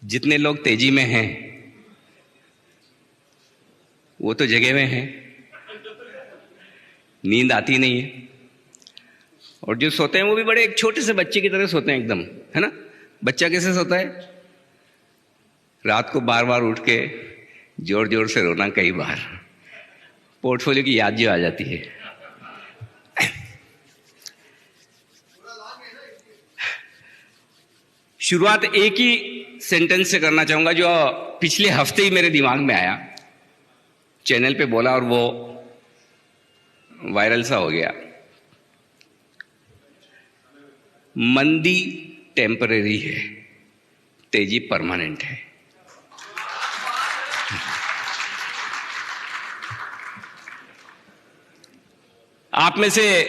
जितने लोग तेजी में हैं वो तो जगे हुए हैं, नींद आती नहीं है। और जो सोते हैं वो भी बड़े एक छोटे से बच्चे की तरह सोते हैं एकदम, है ना। बच्चा कैसे सोता है? रात को बार बार उठ के जोर जोर से रोना, कई बार पोर्टफोलियो की याद जो आ जाती है। शुरुआत एक ही सेंटेंस से करना चाहूंगा जो पिछले हफ्ते ही मेरे दिमाग में आया, चैनल पे बोला और वो वायरल सा हो गया। मंदी टेम्परेरी है, तेजी परमानेंट है। आप में से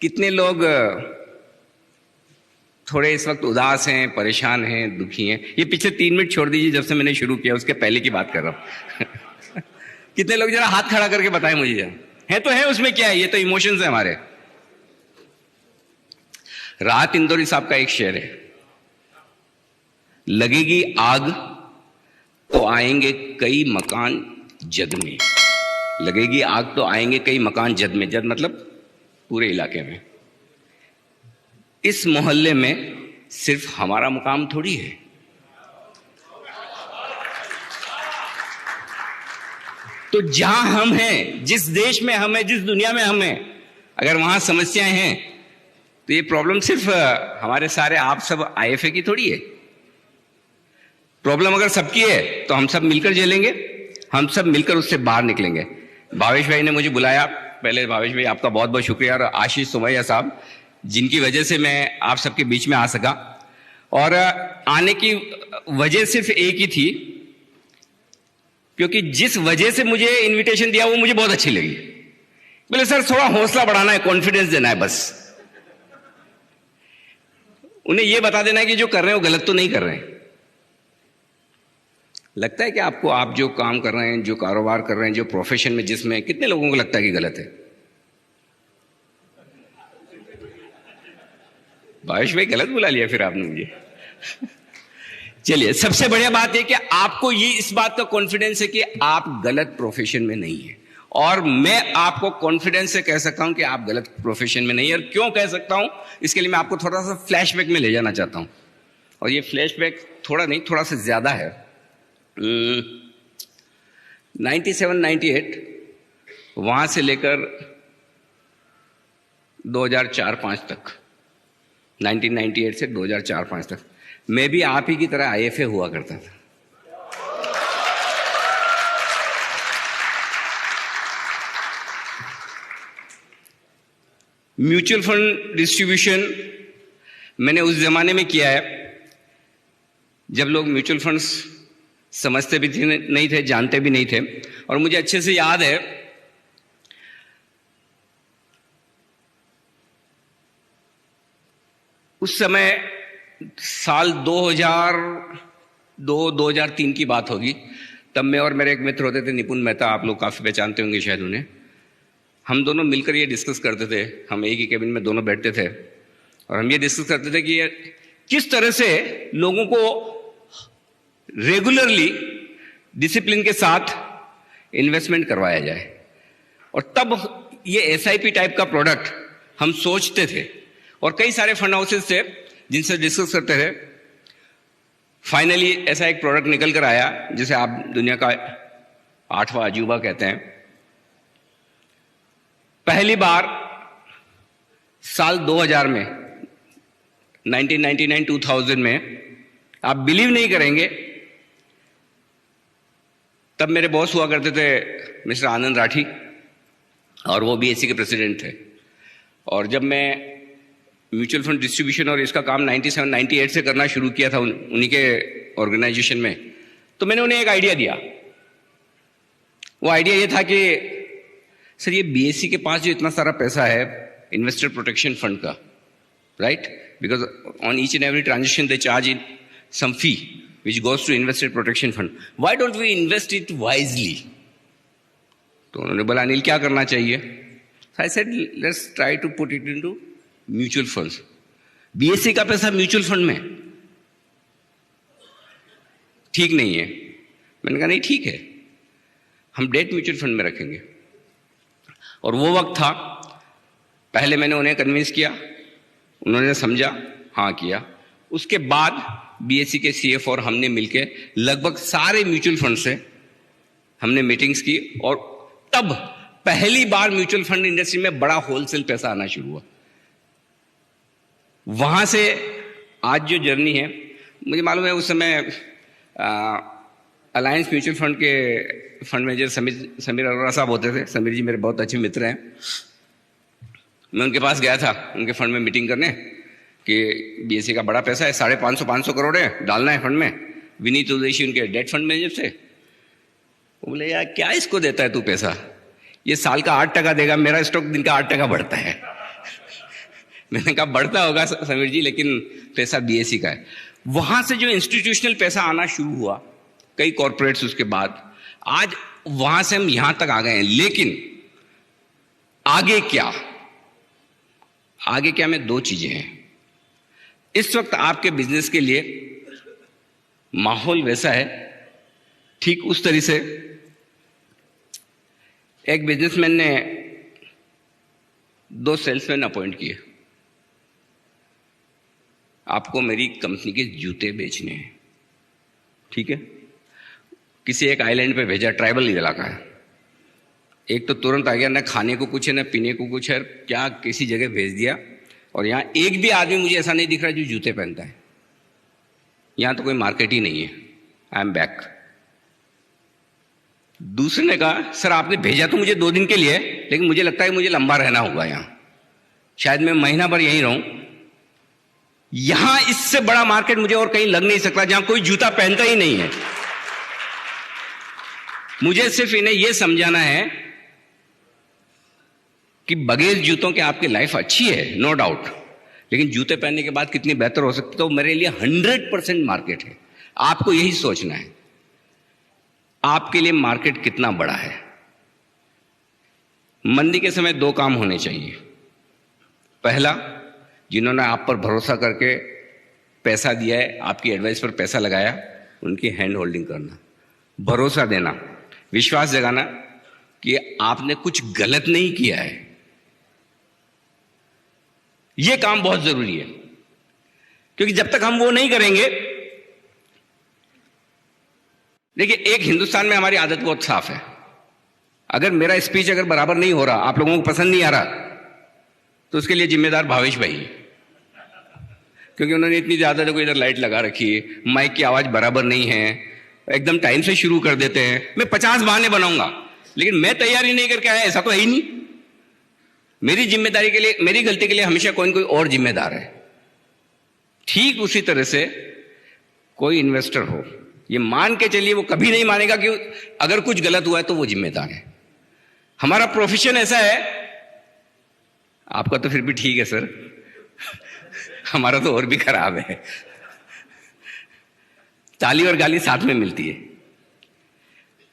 कितने लोग थोड़े इस वक्त उदास हैं, परेशान हैं, दुखी हैं? ये पिछले 3 मिनट छोड़ दीजिए जब से मैंने शुरू किया, उसके पहले की बात कर रहा हूं। कितने लोग जरा हाथ खड़ा करके बताएं मुझे। है तो है, उसमें क्या है, ये तो इमोशंस है हमारे। राहत इंदौरी साहब का एक शेर है, लगेगी आग तो आएंगे कई मकान जद में। लगेगी आग तो आएंगे कई मकान जद में, जद मतलब पूरे इलाके में। इस मोहल्ले में सिर्फ हमारा मुकाम थोड़ी है। तो जहां हम हैं, जिस देश में हम हैं, जिस दुनिया में हम हैं, अगर वहां समस्याएं हैं तो ये प्रॉब्लम सिर्फ हमारे सारे आप सब आईएफए की थोड़ी है। प्रॉब्लम अगर सबकी है तो हम सब मिलकर झेलेंगे, हम सब मिलकर उससे बाहर निकलेंगे। भावेश भाई ने मुझे बुलाया, पहले भावेश भाई आपका बहुत बहुत शुक्रिया, और आशीष सोमैया साहब जिनकी वजह से मैं आप सबके बीच में आ सका। और आने की वजह सिर्फ एक ही थी, क्योंकि जिस वजह से मुझे इनविटेशन दिया वो मुझे बहुत अच्छी लगी। बोले सर थोड़ा हौसला बढ़ाना है, कॉन्फिडेंस देना है, बस उन्हें यह बता देना है कि जो कर रहे हैं वो गलत तो नहीं कर रहे हैं। लगता है कि आपको, आप जो काम कर रहे हैं, जो कारोबार कर रहे हैं, जो प्रोफेशन में जिसमें, कितने लोगों को लगता है कि गलत है? भावेश भाई गलत बुला लिया फिर आपने मुझे। चलिए, सबसे बढ़िया बात है कि आपको ये इस बात का कॉन्फिडेंस है कि आप गलत प्रोफेशन में नहीं है, और मैं आपको कॉन्फिडेंस से कह सकता हूं कि आप गलत प्रोफेशन में नहीं है। और क्यों कह सकता हूं, इसके लिए मैं आपको थोड़ा सा फ्लैशबैक में ले जाना चाहता हूं। और ये फ्लैशबैक थोड़ा नहीं, थोड़ा सा ज्यादा है। 97-98 वहां से लेकर 2004-05 तक, 1998 से 2004-05 तक मैं भी आप ही की तरह आईएफए हुआ करता था। म्यूचुअल फंड डिस्ट्रीब्यूशन मैंने उस जमाने में किया है जब लोग म्यूचुअल फंड्स समझते भी नहीं थे, जानते भी नहीं थे। और मुझे अच्छे से याद है, उस समय साल 2002-2003 की बात होगी। तब मैं और मेरे एक मित्र होते थे, निपुण मेहता, आप लोग काफी पहचानते होंगे शायद उन्हें। हम दोनों मिलकर ये डिस्कस करते थे, हम एक ही केबिन में दोनों बैठते थे, और हम ये डिस्कस करते थे कि किस तरह से लोगों को रेगुलरली डिसिप्लिन के साथ इन्वेस्टमेंट करवाया जाए। और तब ये एसआईपी टाइप का प्रोडक्ट हम सोचते थे, और कई सारे फंड हाउसेस थे जिनसे डिस्कस करते थे। फाइनली ऐसा एक प्रोडक्ट निकल कर आया जिसे आप दुनिया का 8वां अजूबा कहते हैं। पहली बार साल 2000 में, 1999-2000 में, आप बिलीव नहीं करेंगे, तब मेरे बॉस हुआ करते थे मिस्टर आनंद राठी, और वो बीएससी के प्रेसिडेंट थे। और जब मैं म्यूचुअल फंड डिस्ट्रीब्यूशन और इसका काम 97-98 से करना शुरू किया था उन्हीं के ऑर्गेनाइजेशन में, तो मैंने उन्हें एक आइडिया दिया। वो आइडिया ये था कि सर ये बीएससी के पास जो इतना सारा पैसा है इन्वेस्टर प्रोटेक्शन फंड का, right, because on each and every transaction they charge in some fee which goes to investor protection fund. Why don't we invest it wisely? तो उन्होंने बोला अनिल क्या करना चाहिए? So I said let's try to put it into mutual funds. BSc का पैसा mutual fund में, ठीक नहीं है। मैंने कहा नहीं ठीक है, हम डेट म्यूचुअल फंड में रखेंगे। और वो वक्त था, पहले मैंने उन्हें कन्विंस किया, उन्होंने समझा, हाँ किया। उसके बाद बीएसई के सीएफ और हमने मिलके लगभग सारे म्यूचुअल फंड से हमने मीटिंग्स की, और तब पहली बार म्यूचुअल फंड इंडस्ट्री में बड़ा होलसेल पैसा आना शुरू हुआ। वहां से आज जो जर्नी है, मुझे मालूम है उस समय अलायंस म्यूचुअल फंड के फंड मैनेजर समीर अरोड़ा साहब होते थे। समीर जी मेरे बहुत अच्छे मित्र हैं। मैं उनके पास गया था उनके फंड में मीटिंग करने कि बीएसई का बड़ा पैसा है, 550 करोड़ है, डालना है फंड में। विनीत उदेशी उनके डेट फंड मैनेजर थे। वो बोले यार क्या इसको देता है तू पैसा, ये साल का 8% देगा, मेरा स्टॉक दिन का 8% बढ़ता है। मैंने कहा बढ़ता होगा समीर जी, लेकिन पैसा बीएसई का है। वहां से जो इंस्टीट्यूशनल पैसा आना शुरू हुआ, कई कॉर्पोरेट्स, उसके बाद आज वहां से हम यहां तक आ गए हैं। लेकिन आगे क्या, आगे क्या में दो चीजें हैं। इस वक्त आपके बिजनेस के लिए माहौल वैसा है, ठीक उस तरह से एक बिजनेसमैन ने 2 सेल्समैन अपॉइंट किए, आपको मेरी कंपनी के जूते बेचने हैं, ठीक है। किसी एक आइलैंड पे भेजा, ट्राइबल इलाका है। एक तो तुरंत आ गया, ना खाने को कुछ है ना पीने को कुछ है, क्या किसी जगह भेज दिया। और यहां एक भी आदमी मुझे ऐसा नहीं दिख रहा जो जूते पहनता है। यहां तो कोई मार्केट ही नहीं है। I am back. दूसरे ने कहा सर आपने भेजा तो मुझे 2 दिन के लिए, लेकिन मुझे लगता है मुझे लंबा रहना होगा यहां, शायद मैं महीना भर यहीं रहूं। यहां इससे बड़ा मार्केट मुझे और कहीं लग नहीं सकता जहां कोई जूता पहनता ही नहीं है। मुझे सिर्फ इन्हें यह समझाना है कि बगैर जूतों के आपकी लाइफ अच्छी है, नो डाउट, लेकिन जूते पहनने के बाद कितनी बेहतर हो सकती है, तो मेरे लिए 100% मार्केट है। आपको यही सोचना है आपके लिए मार्केट कितना बड़ा है। मंदी के समय 2 काम होने चाहिए। पहला, जिन्होंने आप पर भरोसा करके पैसा दिया है, आपकी एडवाइस पर पैसा लगाया, उनकी हैंड होल्डिंग करना, भरोसा देना, विश्वास जगाना कि आपने कुछ गलत नहीं किया है। यह काम बहुत जरूरी है, क्योंकि जब तक हम वो नहीं करेंगे, देखिए एक हिंदुस्तान में हमारी आदत बहुत साफ है। अगर मेरा स्पीच अगर बराबर नहीं हो रहा, आप लोगों को पसंद नहीं आ रहा, तो उसके लिए जिम्मेदार भावेश भाई, क्योंकि उन्होंने इतनी ज्यादा देखो इधर लाइट लगा रखी है, माइक की आवाज बराबर नहीं है, एकदम टाइम से शुरू कर देते हैं। मैं 50 बहाने बनाऊंगा, लेकिन मैं तैयारी नहीं करके आया, ऐसा तो है ही नहीं। मेरी जिम्मेदारी के लिए, मेरी गलती के लिए हमेशा कोई न कोई और जिम्मेदार है। ठीक उसी तरह से कोई इन्वेस्टर हो, ये मान के चलिए वो कभी नहीं मानेगा कि अगर कुछ गलत हुआ है तो वो जिम्मेदार है। हमारा प्रोफेशन ऐसा है, आपका तो फिर भी ठीक है सर, हमारा तो और भी खराब है। ताली और गाली साथ में मिलती है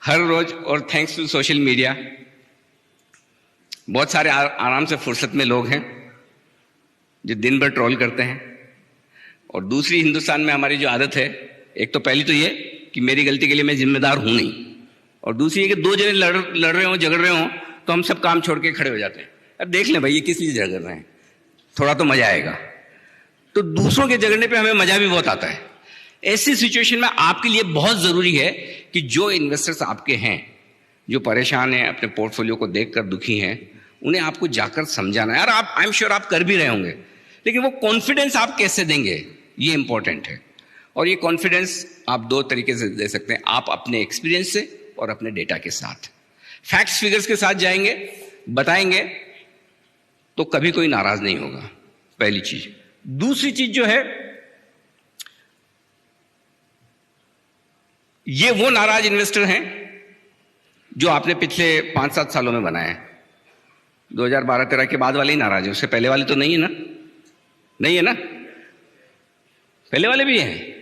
हर रोज। और थैंक्स टू सोशल मीडिया, बहुत सारे आराम से फुर्सत में लोग हैं जो दिन भर ट्रोल करते हैं। और दूसरी, हिंदुस्तान में हमारी जो आदत है, एक तो पहली तो ये कि मेरी गलती के लिए मैं जिम्मेदार हूं नहीं, और दूसरी ये कि 2 जने लड़ रहे हो, झगड़ रहे हो, तो हम सब काम छोड़ के खड़े हो जाते हैं। अब देख लें भाई ये किस लिए झगड़ रहे हैं, थोड़ा तो मजा आएगा। तो दूसरों के झगड़ने पे हमें मजा भी बहुत आता है। ऐसी सिचुएशन में आपके लिए बहुत जरूरी है कि जो इन्वेस्टर्स आपके हैं, जो परेशान हैं, अपने पोर्टफोलियो को देखकर दुखी हैं, उन्हें आपको जाकर समझाना है। यार आप, आई एम श्योर आप कर भी रहे होंगे, लेकिन वो कॉन्फिडेंस आप कैसे देंगे, ये इंपॉर्टेंट है। और ये कॉन्फिडेंस आप 2 तरीके से दे सकते हैं, आप अपने एक्सपीरियंस से और अपने डेटा के साथ। फैक्ट्स फिगर्स के साथ जाएंगे, बताएंगे, तो कभी कोई नाराज नहीं होगा, पहली चीज। दूसरी चीज जो है, ये वो नाराज इन्वेस्टर हैं जो आपने पिछले 5-7 सालों में बनाए हैं। 2012-13 के बाद वाले ही नाराज है, उससे पहले वाले तो नहीं है ना, नहीं है ना, पहले वाले भी हैं।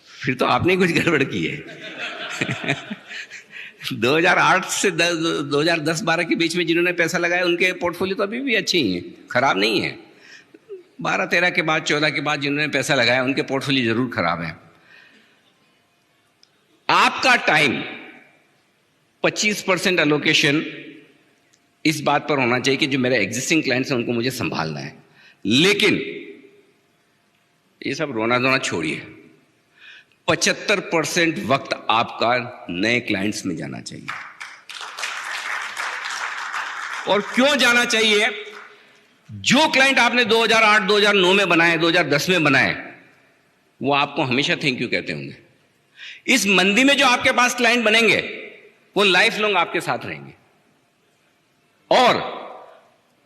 फिर तो आपने कुछ गड़बड़ की है। 2008 से 2010-12 के बीच में जिन्होंने पैसा लगाया, उनके पोर्टफोलियो तो अभी भी अच्छे ही हैं, खराब नहीं है। 12-13 के बाद, 14 के बाद जिन्होंने पैसा लगाया, उनके पोर्टफोलियो जरूर खराब है। आपका टाइम 25% एलोकेशन इस बात पर होना चाहिए कि जो मेरे एग्जिस्टिंग क्लाइंट्स हैं उनको मुझे संभालना है। लेकिन ये सब रोना धोना छोड़िए, 75% वक्त आपका नए क्लाइंट्स में जाना चाहिए। और क्यों जाना चाहिए? जो क्लाइंट आपने 2008, 2009 में बनाए, 2010 में बनाए, वो आपको हमेशा थैंक यू कहते होंगे। इस मंदी में जो आपके पास क्लाइंट बनेंगे वो लाइफ लॉन्ग आपके साथ रहेंगे। और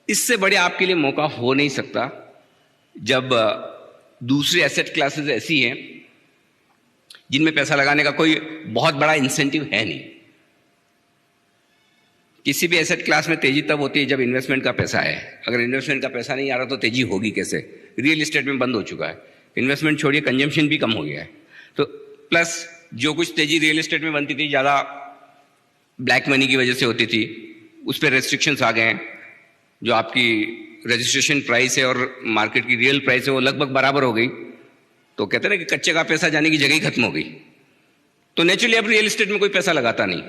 इससे बड़े आपके लिए मौका हो नहीं सकता जब दूसरी एसेट क्लासेस ऐसी हैं जिनमें पैसा लगाने का कोई बहुत बड़ा इंसेंटिव है नहीं। किसी भी एसेट क्लास में तेजी तब होती है जब इन्वेस्टमेंट का पैसा है। अगर इन्वेस्टमेंट का पैसा नहीं आ रहा तो तेजी होगी कैसे? रियल एस्टेट में बंद हो चुका है, इन्वेस्टमेंट छोड़िए, कंजम्पशन भी कम हो गया है। तो प्लस जो कुछ तेजी रियल एस्टेट में बनती थी ज्यादा ब्लैक मनी की वजह से होती थी, उस पर रेस्ट्रिक्शंस आ गए हैं। जो आपकी रजिस्ट्रेशन प्राइस है और मार्केट की रियल प्राइस है वो लगभग बराबर हो गई। तो कहते हैं ना कि कच्चे का पैसा जाने की जगह ही खत्म हो गई। तो नेचुरली अब रियल एस्टेट में कोई पैसा लगाता नहीं।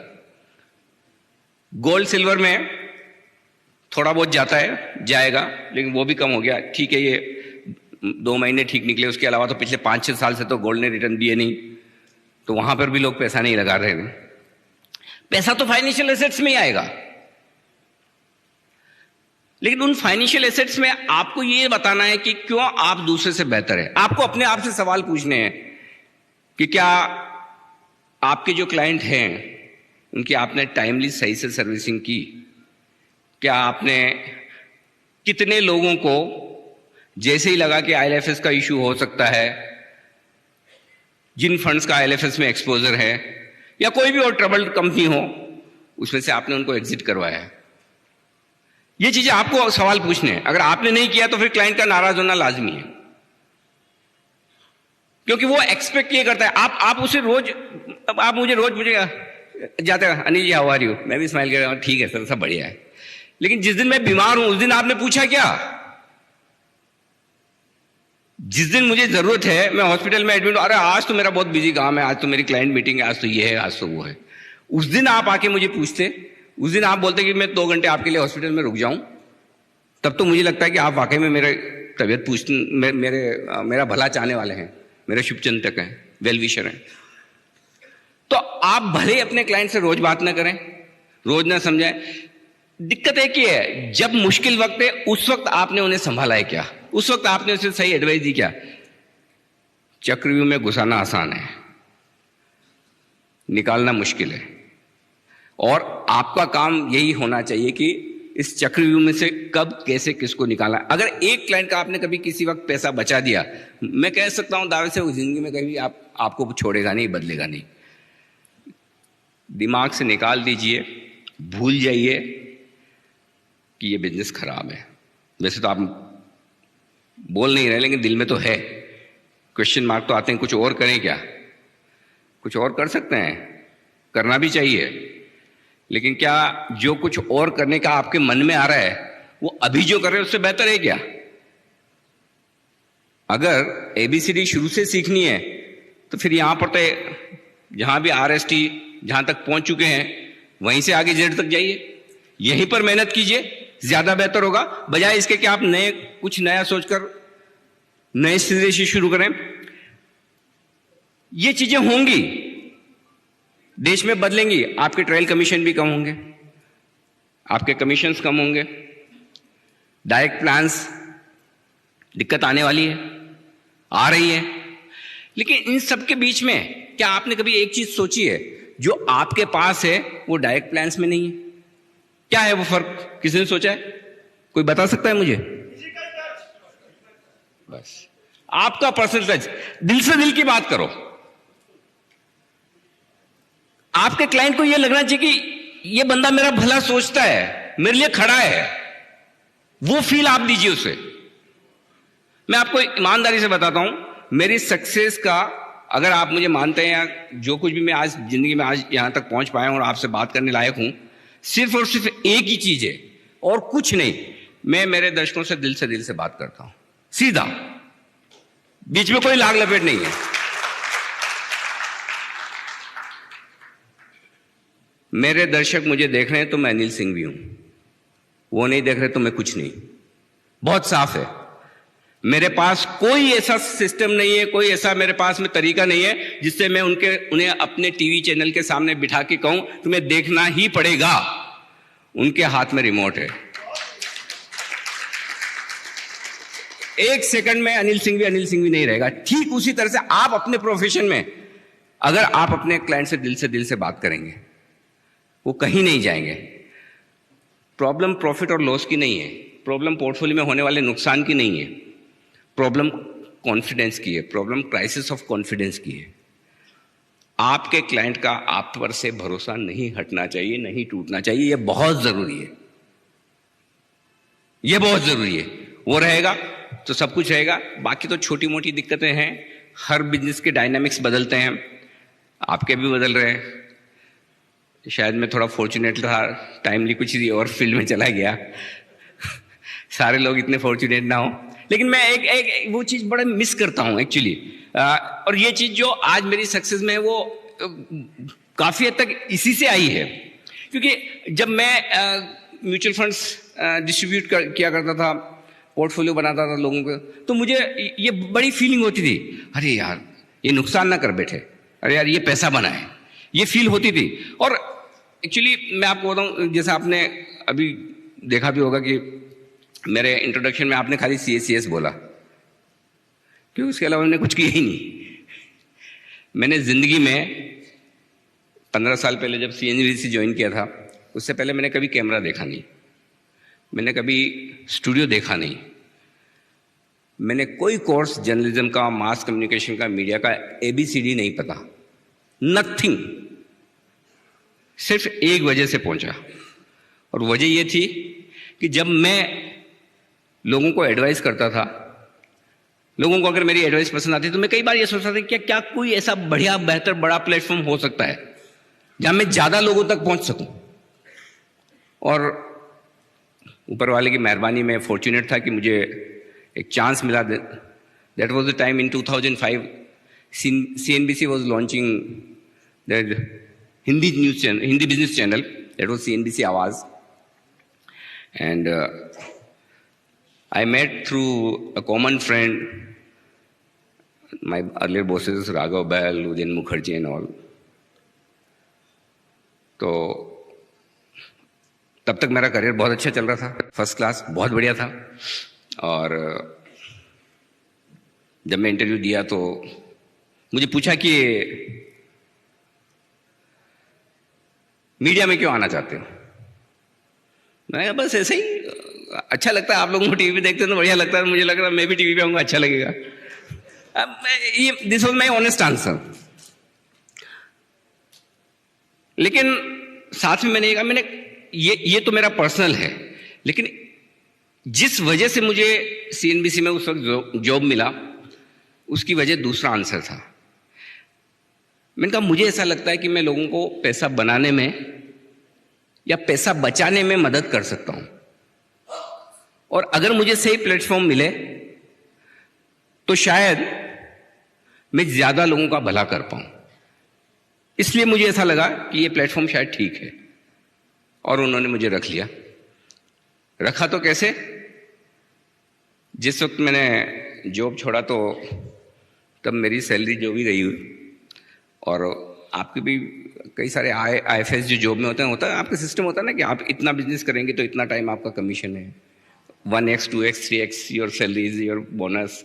गोल्ड सिल्वर में थोड़ा बहुत जाता है, जाएगा, लेकिन वो भी कम हो गया। ठीक है, ये 2 महीने ठीक निकले, उसके अलावा तो पिछले 5-6 साल से तो गोल्ड ने रिटर्न दिए नहीं, तो वहां पर भी लोग पैसा नहीं लगा रहे हैं। पैसा तो फाइनेंशियल एसेट्स में ही आएगा, लेकिन उन फाइनेंशियल एसेट्स में आपको ये बताना है कि क्यों आप दूसरे से बेहतर है। आपको अपने आप से सवाल पूछने हैं कि क्या आपके जो क्लाइंट हैं उनकी आपने टाइमली सही से सर्विसिंग की? क्या आपने कितने लोगों को जैसे ही लगा कि आईएलएफएस का इशू हो सकता है, जिन फंड्स का आईएलएफएस में एक्सपोजर है या कोई भी और ट्रबल्ड कंपनी हो, उसमें से आपने उनको एग्जिट करवाया है? ये चीजें आपको सवाल पूछने हैं। अगर आपने नहीं किया तो फिर क्लाइंट का नाराज होना लाजमी है, क्योंकि वो एक्सपेक्ट ये करता है। आप उसे रोज, आप मुझे रोज पूछेगा जाते हैं, Anil ji how are you, मैं भी स्माइल कर रहा हूं, ठीक है सर, सब बढ़िया है। लेकिन जिस दिन मैं बीमार हूं उस दिन आपने पूछा क्या? जिस दिन मुझे जरूरत है, मैं हॉस्पिटल में एडमिट हूं, अरे आज तो मेरा बहुत बिजी काम है, आज तो मेरी क्लाइंट मीटिंग है, आज तो ये है, आज तो वो है, उस दिन आप आके मुझे पूछते, उस दिन आप बोलते कि मैं 2 घंटे आपके लिए हॉस्पिटल में रुक जाऊं, तब तो मुझे लगता है कि आप वाकई में मेरे तबियत पूछते, मेरा भला चाहने वाले हैं, मेरे शुभचिंतक हैं, वेल विशर हैं। तो आप भले अपने क्लाइंट से रोज बात ना करें, रोज ना समझाएं, दिक्कत एक ही है, जब मुश्किल वक्त है उस वक्त आपने उन्हें संभाला है क्या? उस वक्त आपने उसे सही एडवाइस दी क्या? चक्रव्यूह में घुसाना आसान है, निकालना मुश्किल है। और आपका काम यही होना चाहिए कि इस चक्रव्यूह में से कब कैसे किसको निकालना। अगर एक क्लाइंट का आपने कभी किसी वक्त पैसा बचा दिया, मैं कह सकता हूं दावे से, वो जिंदगी में कभी आपको छोड़ेगा नहीं, बदलेगा नहीं। दिमाग से निकाल दीजिए, भूल जाइए कि ये बिजनेस खराब है। वैसे तो आप बोल नहीं रहे, लेकिन दिल में तो है, क्वेश्चन मार्क तो आते हैं, कुछ और करें क्या? कुछ और कर सकते हैं, करना भी चाहिए, लेकिन क्या जो कुछ और करने का आपके मन में आ रहा है वो अभी जो कर रहे हैं उससे बेहतर है क्या? अगर एबीसीडी शुरू से सीखनी है तो फिर यहां पर तो जहां भी आरएसटी जहां तक पहुंच चुके हैं वहीं से आगे जेड तक जाइए, यहीं पर मेहनत कीजिए, ज्यादा बेहतर होगा, बजाय इसके कि आप कुछ नया सोचकर नए सिरे से शुरू करें। ये चीजें होंगी, देश में बदलेंगी, आपके ट्रायल कमीशन भी कम होंगे, आपके कमीशंस कम होंगे, डायरेक्ट प्लान्स, दिक्कत आने वाली है, आ रही है। लेकिन इन सब के बीच में क्या आपने कभी एक चीज सोची है, जो आपके पास है वो डायरेक्ट प्लान्स में नहीं है? क्या है वो फर्क? किसी ने सोचा है? कोई बता सकता है मुझे? बस आपका पर्सनल टच, दिल से दिल की बात करो। आपके क्लाइंट को यह लगना चाहिए कि यह बंदा मेरा भला सोचता है, मेरे लिए खड़ा है, वो फील आप दीजिए उसे। मैं आपको ईमानदारी से बताता हूं, मेरी सक्सेस का, अगर आप मुझे मानते हैं या जो कुछ भी मैं आज जिंदगी में आज यहां तक पहुंच पाया हूं और आपसे बात करने लायक हूं, सिर्फ और सिर्फ एक ही चीज है और कुछ नहीं। मैं मेरे दर्शकों से दिल से बात करता हूं, सीधा, बीच में कोई लाग लपेट नहीं है। मेरे दर्शक मुझे देख रहे हैं तो मैं अनिल सिंह भी हूं, वो नहीं देख रहे तो मैं कुछ नहीं। बहुत साफ है। मेरे पास कोई ऐसा सिस्टम नहीं है, कोई ऐसा मेरे पास में तरीका नहीं है जिससे मैं उन्हें अपने टीवी चैनल के सामने बिठा के कहूं तुम्हें देखना ही पड़ेगा। उनके हाथ में रिमोट है। एक सेकंड में अनिल सिंह भी नहीं रहेगा। ठीक उसी तरह से आप अपने प्रोफेशन में अगर आप अपने क्लाइंट से दिल से बात करेंगे, वो कहीं नहीं जाएंगे। प्रॉब्लम प्रॉफिट और लॉस की नहीं है, प्रॉब्लम पोर्टफोलियो में होने वाले नुकसान की नहीं है, प्रॉब्लम कॉन्फिडेंस की है, प्रॉब्लम क्राइसिस ऑफ कॉन्फिडेंस की है। आपके क्लाइंट का आप पर से भरोसा नहीं हटना चाहिए, नहीं टूटना चाहिए। यह बहुत जरूरी है, यह बहुत जरूरी है। वो रहेगा तो सब कुछ रहेगा। बाकी तो छोटी मोटी दिक्कतें हैं, हर बिजनेस के डायनामिक्स बदलते हैं, आपके भी बदल रहे हैं। शायद मैं थोड़ा फॉर्चुनेट था, टाइमली कुछ और फील्ड में चला गया। सारे लोग इतने फॉर्चुनेट ना हो, लेकिन मैं एक वो चीज बड़ा मिस करता हूं एक्चुअली। और ये चीज जो आज मेरी सक्सेस में है वो काफी हद तक इसी से आई है। क्योंकि जब मैं म्यूचुअल फंड्स डिस्ट्रीब्यूट किया करता था, पोर्टफोलियो बनाता था लोगों को, तो मुझे ये बड़ी फीलिंग होती थी, अरे यार ये नुकसान ना कर बैठे, अरे यार ये पैसा बनाए, ये फील होती थी। और एक्चुअली मैं आपको बताऊं, जैसे आपने अभी देखा भी होगा कि मेरे इंट्रोडक्शन में आपने खाली CACS बोला, क्योंकि उसके अलावा मैंने कुछ किया ही नहीं। मैंने जिंदगी में 15 साल पहले जब CNBC ज्वाइन किया था, उससे पहले मैंने कभी कैमरा देखा नहीं, मैंने कभी स्टूडियो देखा नहीं, मैंने कोई कोर्स जर्नलिज्म का, मास कम्युनिकेशन का, मीडिया का ABCD नहीं पता, नथिंग। सिर्फ एक वजह से पहुंचा, और वजह यह थी कि जब मैं लोगों को एडवाइस करता था, लोगों को अगर मेरी एडवाइस पसंद आती तो मैं कई बार ये सोचता था कि क्या कोई ऐसा बढ़िया, बेहतर, बड़ा प्लेटफॉर्म हो सकता है जहां मैं ज्यादा लोगों तक पहुंच सकूं। और ऊपर वाले की मेहरबानी में फॉर्चुनेट था कि मुझे एक चांस मिला। That was the time in 2005 CNBC was launching that Hindi news channel, Hindi business channel, that was CNBC आवाज। And I met through a common friend, my earlier bosses, Raghav Bahl, Udin Mukherjee and all. तो तब तक मेरा career बहुत अच्छा चल रहा था, फर्स्ट क्लास, बहुत बढ़िया था। और जब मैं इंटरव्यू दिया तो मुझे पूछा कि मीडिया में क्यों आना चाहते हो? मैंने कहा बस ऐसे ही, अच्छा लगता है, आप लोगों को टीवी पे देखते हैं तो बढ़िया लगता है, मुझे लग रहा है मैं भी टीवी पे आऊंगा, अच्छा लगेगा। This was my honest answer. लेकिन साथ में मैंने कहा, ये तो मेरा पर्सनल है, लेकिन जिस वजह से मुझे CNBC में उस वक्त जॉब मिला, उसकी वजह दूसरा आंसर था। मैंने कहा मुझे ऐसा लगता है कि मैं लोगों को पैसा बनाने में या पैसा बचाने में मदद कर सकता हूं, और अगर मुझे सही प्लेटफॉर्म मिले तो शायद मैं ज्यादा लोगों का भला कर पाऊं। इसलिए मुझे ऐसा लगा कि ये प्लेटफॉर्म शायद ठीक है, और उन्होंने मुझे रख लिया। रखा तो कैसे? जिस वक्त मैंने जॉब छोड़ा तो तब मेरी सैलरी जो भी रही हुई, और आपके भी कई सारे IFS जो जॉब में होता है आपका सिस्टम होता है ना कि आप इतना बिजनेस करेंगे तो इतना टाइम आपका कमीशन है, 1x 2x 3x your salary is your bonus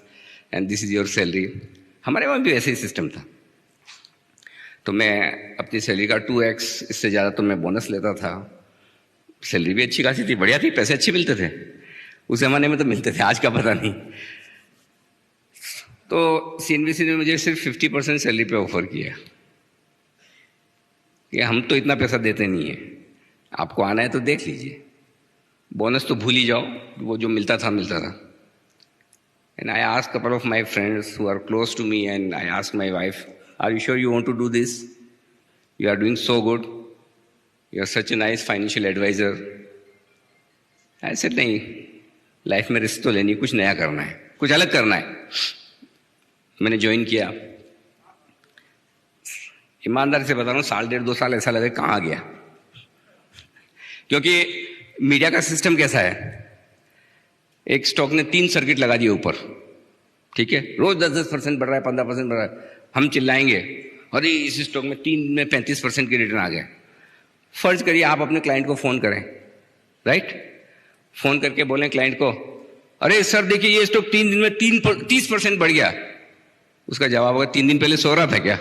and this is your salary. हमारे वहाँ भी ऐसे ही सिस्टम था। तो मैं अपनी सैलरी का 2x, इससे ज़्यादा तो मैं बोनस लेता था। सैलरी भी अच्छी खासी थी, बढ़िया थी, पैसे अच्छे मिलते थे उस जमाने में, तो मिलते थे, आज का पता नहीं। तो CNBC ने मुझे सिर्फ 50% सैलरी पे ऑफर किया कि हम तो इतना पैसा देते नहीं है, आपको आना है तो देख लीजिए, बोनस तो भूल ही जाओ, वो जो मिलता था। And I asked a couple of my friends who are close to me, and I asked my wife, are you sure you want to do this? You are doing so good. You are such a nice financial advisor. I said, नहीं, life में risk तो लेनी, कुछ नया करना है, कुछ अलग करना है। मैंने ज्वाइन किया। ईमानदारी से बता रहा हूँ, 1.5-2 साल ऐसा लगे कहाँ गया, क्योंकि मीडिया का सिस्टम कैसा है, एक स्टॉक ने 3 सर्किट लगा दिए ऊपर, ठीक है, रोज 10% बढ़ रहा है, 15% बढ़ रहा है, हम चिल्लाएंगे अरे इस स्टॉक में 3 में 35% की रिटर्न आ गया। फर्ज करिए आप अपने क्लाइंट को फोन करें, राइट, फोन करके बोलें क्लाइंट को अरे सर देखिए ये स्टॉक 3 दिन में 30% बढ़ गया। उसका जवाब होगा 3 दिन पहले सो रहा था क्या?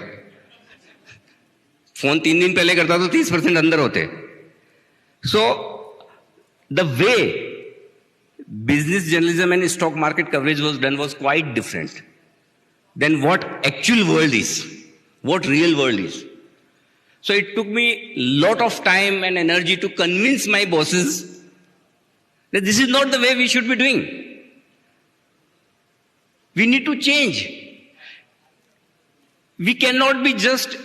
फोन 3 दिन पहले करता तो 30% अंदर होते। So the way business journalism and stock market coverage was done was quite different than what actual world is, what real world is. So it took me lot of time and energy to convince my bosses that this is not the way we should be doing. We need to change. We cannot be just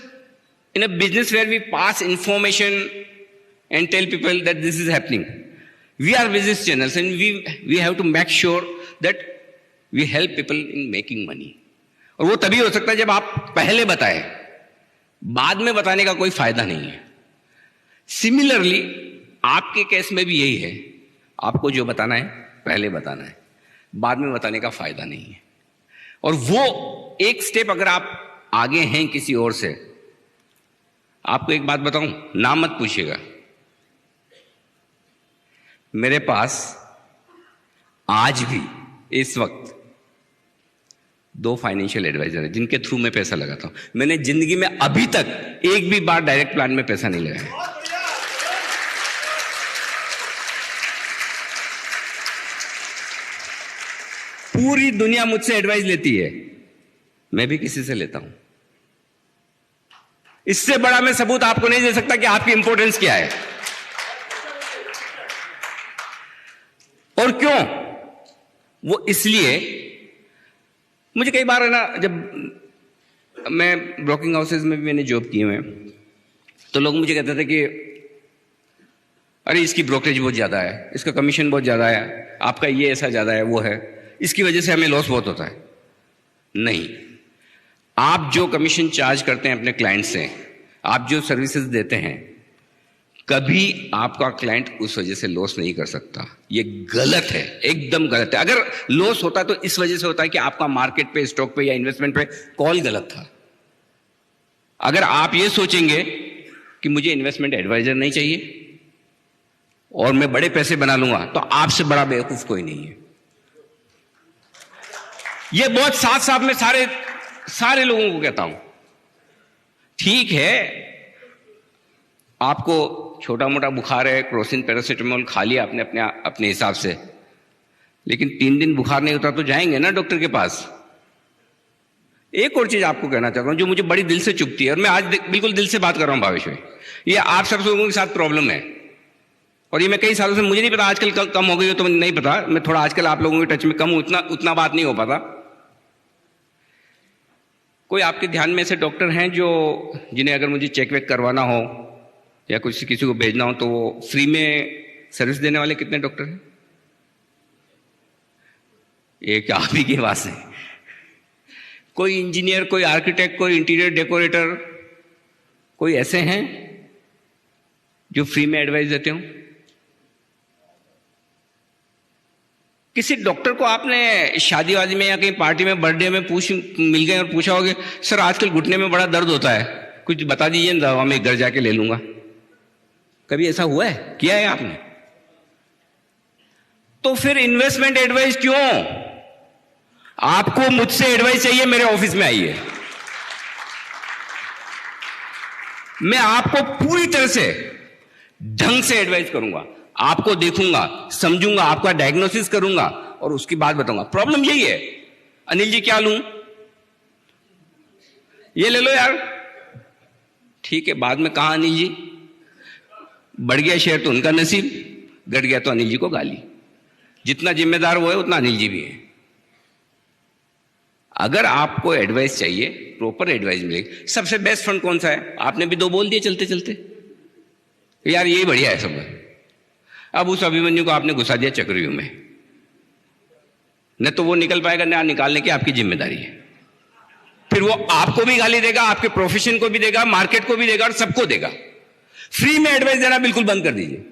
in a business where we pass information and tell people that this is happening. We are business channels and we have to make sure that we help people in making money. और वो तभी हो सकता है जब आप पहले बताएं, बाद में बताने का कोई फायदा नहीं है। सिमिलरली आपके केस में भी यही है, आपको जो बताना है पहले बताना है, बाद में बताने का फायदा नहीं है। और वो एक स्टेप अगर आप आगे हैं किसी और से, आपको एक बात बताऊं, नाम मत पूछिएगा। मेरे पास आज भी इस वक्त 2 फाइनेंशियल एडवाइजर हैं जिनके थ्रू मैं पैसा लगाता हूं। मैंने जिंदगी में अभी तक एक भी बार डायरेक्ट प्लान में पैसा नहीं लगाया। पूरी दुनिया मुझसे एडवाइस लेती है, मैं भी किसी से लेता हूं। इससे बड़ा मैं सबूत आपको नहीं दे सकता कि आपकी इंपॉर्टेंस क्या है और क्यों। वो इसलिए, मुझे कई बार है ना, जब मैं ब्रोकिंग हाउसेज में भी मैंने जॉब किए हुए, तो लोग मुझे कहते थे कि अरे इसकी ब्रोकरेज बहुत ज्यादा है, इसका कमीशन बहुत ज्यादा है, आपका ये ऐसा ज्यादा है, वो है, इसकी वजह से हमें लॉस बहुत होता है। नहीं, आप जो कमीशन चार्ज करते हैं अपने क्लाइंट से, आप जो सर्विसेज देते हैं, कभी आपका क्लाइंट उस वजह से लॉस नहीं कर सकता। ये गलत है, एकदम गलत है। अगर लॉस होता तो इस वजह से होता है कि आपका मार्केट पे, स्टॉक पे या इन्वेस्टमेंट पे कॉल गलत था। अगर आप ये सोचेंगे कि मुझे इन्वेस्टमेंट एडवाइजर नहीं चाहिए और मैं बड़े पैसे बना लूंगा, तो आपसे बड़ा बेवकूफ कोई नहीं है। ये बहुत साथ साथ में सारे लोगों को कहता हूं, ठीक है आपको छोटा मोटा बुखार है, क्रोसिन पैरासिटामोल खा लिया आपने अपने हिसाब से, लेकिन 3 दिन बुखार नहीं होता तो जाएंगे ना डॉक्टर के पास। एक और चीज आपको कहना चाहता हूं जो मुझे बड़ी दिल से चुभती है, और मैं आज बिल्कुल दिल से बात कर रहा हूं भावेश भाई, ये आप सब लोगों के साथ प्रॉब्लम है, और ये मैं कई सालों से, मुझे नहीं पता आजकल कम हो गई हो तो मुझे नहीं पता, मैं थोड़ा आजकल आप लोगों के टच में कम हूं, उतना बात नहीं हो पाता। कोई आपके ध्यान में ऐसे डॉक्टर हैं जिन्हें अगर मुझे चेक वेक करवाना हो या कुछ किसी को भेजना हो तो वो फ्री में सर्विस देने वाले कितने डॉक्टर हैं? एक आप ही के पास है। कोई इंजीनियर, कोई आर्किटेक्ट, कोई इंटीरियर डेकोरेटर, कोई ऐसे हैं जो फ्री में एडवाइस देते हो? किसी डॉक्टर को आपने शादी वादी में या कहीं पार्टी में, बर्थडे में मिल गए और पूछा होगा सर आजकल घुटने में बड़ा दर्द होता है, कुछ बता दीजिए ना, दवा मैं घर जाके ले लूंगा। कभी ऐसा हुआ है? किया है आपने? तो फिर इन्वेस्टमेंट एडवाइस क्यों? आपको मुझसे एडवाइस चाहिए, मेरे ऑफिस में आइए, मैं आपको पूरी तरह से ढंग से एडवाइस करूंगा, आपको देखूंगा, समझूंगा, आपका डायग्नोसिस करूंगा और उसकी बात बताऊंगा। प्रॉब्लम यही है, अनिल जी क्या लूं, ये ले लो यार, ठीक है, बाद में कहा अनिल जी, बढ़ गया शेयर तो उनका नसीब, घट गया तो अनिल जी को गाली। जितना जिम्मेदार वो है उतना अनिल जी भी है। अगर आपको एडवाइस चाहिए, प्रॉपर एडवाइस मिलेगी। सबसे बेस्ट फंड कौन सा है? आपने भी 2 बोल दिए चलते चलते, यार यही बढ़िया है सब। अब उस अभिमन्यु को आपने घुसा दिया चक्रव्यूह में, न तो वो निकल पाएगा, न निकालने की आपकी जिम्मेदारी है। फिर वो आपको भी गाली देगा, आपके प्रोफेशन को भी देगा, मार्केट को भी देगा और सबको देगा। फ्री में एडवाइस देना बिल्कुल बंद कर दीजिए।